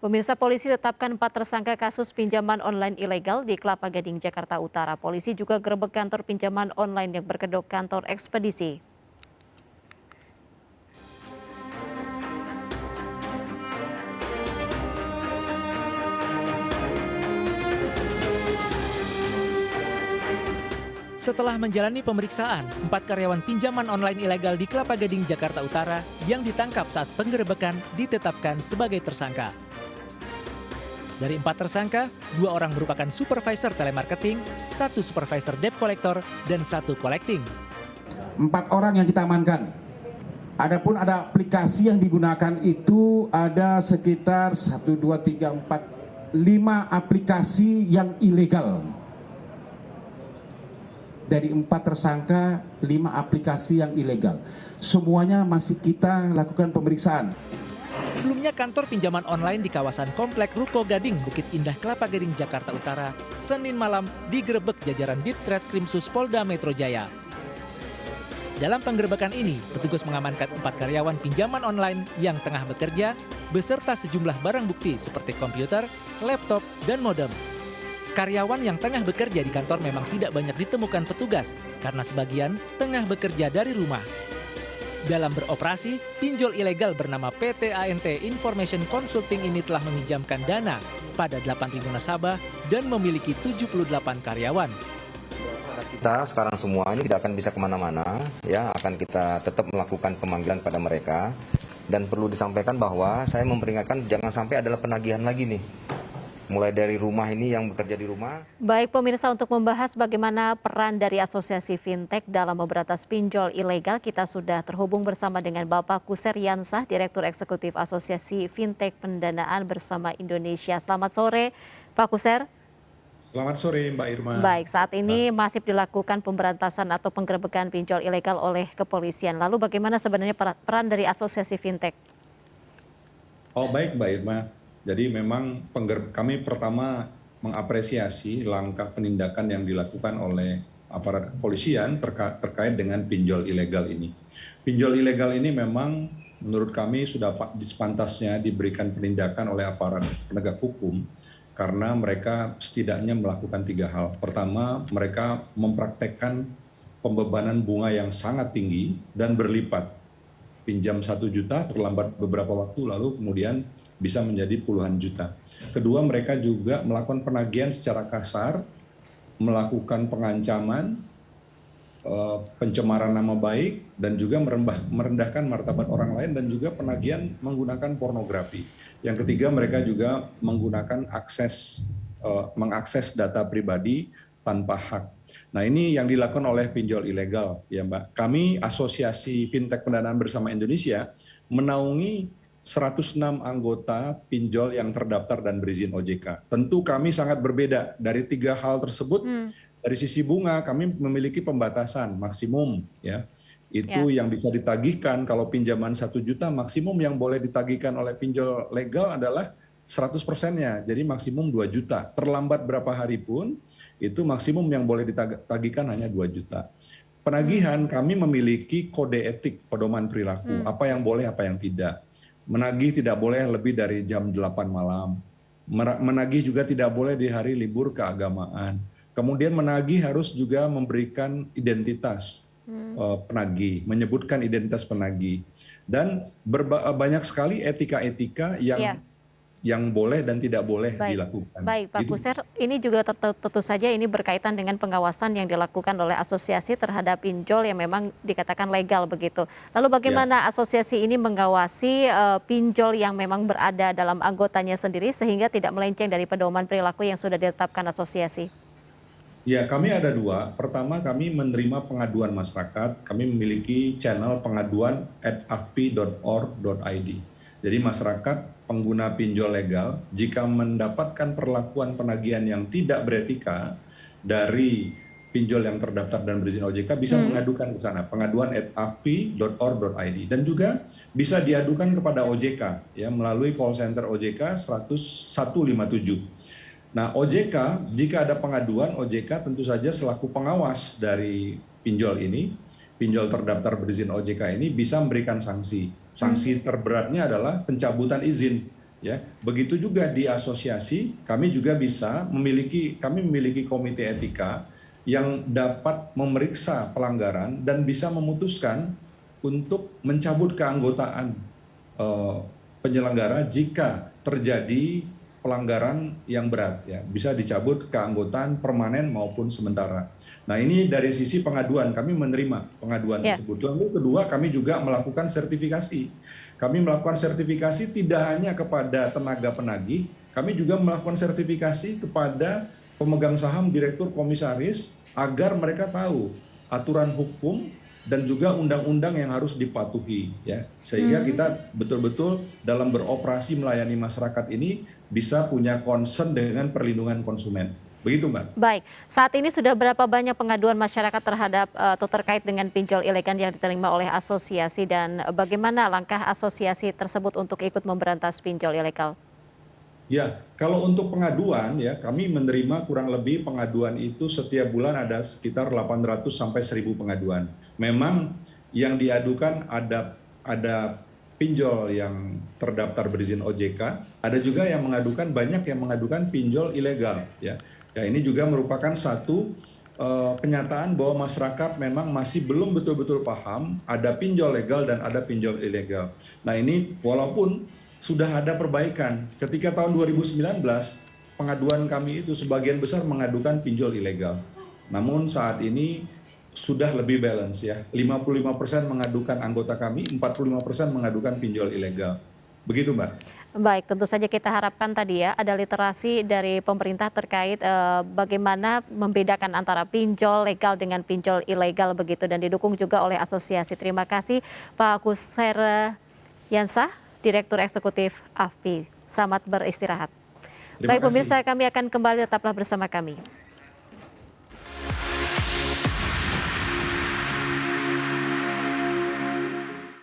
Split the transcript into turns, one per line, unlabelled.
Pemirsa, polisi tetapkan 4 tersangka kasus pinjaman online ilegal di Kelapa Gading, Jakarta Utara. Polisi juga gerebek kantor pinjaman online yang berkedok kantor ekspedisi.
Setelah menjalani pemeriksaan, 4 karyawan pinjaman online ilegal di Kelapa Gading, Jakarta Utara yang ditangkap saat penggerebekan ditetapkan sebagai tersangka. Dari 4 tersangka, 2 orang merupakan supervisor telemarketing, 1 supervisor debt collector, dan 1 collecting.
4 orang yang kita amankan. Adapun ada aplikasi yang digunakan itu ada sekitar 1, 2, 3, 4, 5 aplikasi yang ilegal. Dari 4 tersangka, 5 aplikasi yang ilegal. Semuanya masih kita lakukan pemeriksaan.
Sebelumnya kantor pinjaman online di kawasan Komplek Ruko Gading, Bukit Indah, Kelapa Gading, Jakarta Utara, Senin malam digerebek jajaran Ditreskrimsus Polda Metro Jaya. Dalam penggerebekan ini, petugas mengamankan 4 karyawan pinjaman online yang tengah bekerja, beserta sejumlah barang bukti seperti komputer, laptop, dan modem. Karyawan yang tengah bekerja di kantor memang tidak banyak ditemukan petugas karena sebagian tengah bekerja dari rumah. Dalam beroperasi, pinjol ilegal bernama PT ANT Information Consulting ini telah meminjamkan dana pada 8.000 nasabah dan memiliki 78 karyawan.
Kita sekarang semua ini tidak akan bisa kemana-mana, ya akan kita tetap melakukan pemanggilan pada mereka. Dan perlu disampaikan bahwa saya memperingatkan jangan sampai adalah penagihan lagi nih. Mulai dari rumah ini yang bekerja di rumah.
Baik pemirsa, untuk membahas bagaimana peran dari Asosiasi Fintech dalam memberantas pinjol ilegal, kita sudah terhubung bersama dengan Bapak Kuser Yansah, Direktur Eksekutif Asosiasi Fintech Pendanaan Bersama Indonesia. Selamat sore Pak Kuser.
Selamat sore Mbak Irma.
Baik, saat ini masih dilakukan pemberantasan atau penggerebekan pinjol ilegal oleh kepolisian. Lalu bagaimana sebenarnya peran dari Asosiasi Fintech?
Oh baik Mbak Irma. Jadi memang kami pertama mengapresiasi langkah penindakan yang dilakukan oleh aparat kepolisian terkait dengan pinjol ilegal ini. Pinjol ilegal ini memang menurut kami sudah sepantasnya diberikan penindakan oleh aparat penegak hukum karena mereka setidaknya melakukan 3 hal. Pertama, mereka mempraktekkan pembebanan bunga yang sangat tinggi dan berlipat. Pinjam 1 juta, terlambat beberapa waktu, lalu kemudian bisa menjadi puluhan juta. Kedua, mereka juga melakukan penagihan secara kasar, melakukan pengancaman, pencemaran nama baik, dan juga merendahkan martabat orang lain, dan juga penagihan menggunakan pornografi. Yang ketiga, mereka juga menggunakan mengakses data pribadi tanpa hak. Nah ini yang dilakukan oleh pinjol ilegal, ya Mbak. Kami Asosiasi Fintech Pendanaan Bersama Indonesia menaungi 106 anggota pinjol yang terdaftar dan berizin OJK. Tentu kami sangat berbeda dari 3 hal tersebut. Dari sisi bunga kami memiliki pembatasan maksimum, ya. Itu yang bisa ditagihkan kalau pinjaman 1 juta maksimum yang boleh ditagihkan oleh pinjol legal adalah 100%-nya, jadi maksimum 2 juta. Terlambat berapa hari pun itu maksimum yang boleh ditagihkan hanya 2 juta. Penagihan kami memiliki kode etik, pedoman perilaku, apa yang boleh, apa yang tidak. Menagih tidak boleh lebih dari jam 8 malam. Menagih juga tidak boleh di hari libur keagamaan. Kemudian menagih harus juga memberikan identitas penagih, menyebutkan identitas penagih. Dan banyak sekali etika-etika yang boleh dan tidak boleh dilakukan.
Baik Pak Kuser, ini juga tentu saja ini berkaitan dengan pengawasan yang dilakukan oleh asosiasi terhadap pinjol yang memang dikatakan legal begitu. Lalu bagaimana asosiasi ini mengawasi pinjol yang memang berada dalam anggotanya sendiri sehingga tidak melenceng dari pedoman perilaku yang sudah ditetapkan asosiasi?
Ya, kami ada 2. Pertama, kami menerima pengaduan masyarakat. Kami memiliki channel pengaduan @afpi.org.id. Jadi masyarakat pengguna pinjol legal jika mendapatkan perlakuan penagihan yang tidak beretika dari pinjol yang terdaftar dan berizin OJK bisa mengadukan ke sana, pengaduan @afpi.org.id, dan juga bisa diadukan kepada OJK ya melalui call center OJK 157. Nah, OJK jika ada pengaduan, OJK tentu saja selaku pengawas dari pinjol ini, pinjol terdaftar berizin OJK ini bisa memberikan sanksi. Sanksi terberatnya adalah pencabutan izin Ya, begitu juga di asosiasi kami juga bisa memiliki komite etika yang dapat memeriksa pelanggaran dan bisa memutuskan untuk mencabut keanggotaan penyelenggara jika terjadi pelanggaran yang berat, ya bisa dicabut keanggotaan permanen maupun sementara. Nah, ini dari sisi pengaduan, kami menerima pengaduan tersebut. Lalu kedua, kami juga melakukan sertifikasi. Kami melakukan sertifikasi tidak hanya kepada tenaga penagih, kami juga melakukan sertifikasi kepada pemegang saham, direktur, komisaris, agar mereka tahu aturan hukum dan juga undang-undang yang harus dipatuhi, ya, sehingga kita betul-betul dalam beroperasi melayani masyarakat ini bisa punya concern dengan perlindungan konsumen. Begitu, Mbak.
Baik, saat ini sudah berapa banyak pengaduan masyarakat terhadap atau terkait dengan pinjol ilegal yang diterima oleh asosiasi, dan bagaimana langkah asosiasi tersebut untuk ikut memberantas pinjol ilegal?
Ya, kalau untuk pengaduan, ya kami menerima kurang lebih pengaduan itu setiap bulan ada sekitar 800 sampai 1000 pengaduan. Memang yang diadukan ada pinjol yang terdaftar berizin OJK, ada juga yang mengadukan, banyak yang mengadukan pinjol ilegal, ya. Ya, ini juga merupakan satu kenyataan bahwa masyarakat memang masih belum betul-betul paham ada pinjol legal dan ada pinjol ilegal. Nah, ini walaupun sudah ada perbaikan. Ketika tahun 2019, pengaduan kami itu sebagian besar mengadukan pinjol ilegal. Namun saat ini sudah lebih balance, ya. 55% mengadukan anggota kami, 45% mengadukan pinjol ilegal. Begitu, Mbak.
Baik, tentu saja kita harapkan tadi ya ada literasi dari pemerintah terkait bagaimana membedakan antara pinjol legal dengan pinjol ilegal begitu, dan didukung juga oleh asosiasi. Terima kasih Pak Kusher Yansah, Direktur Eksekutif AFPI. Selamat beristirahat. Baik pemirsa, kami akan kembali, tetaplah bersama kami.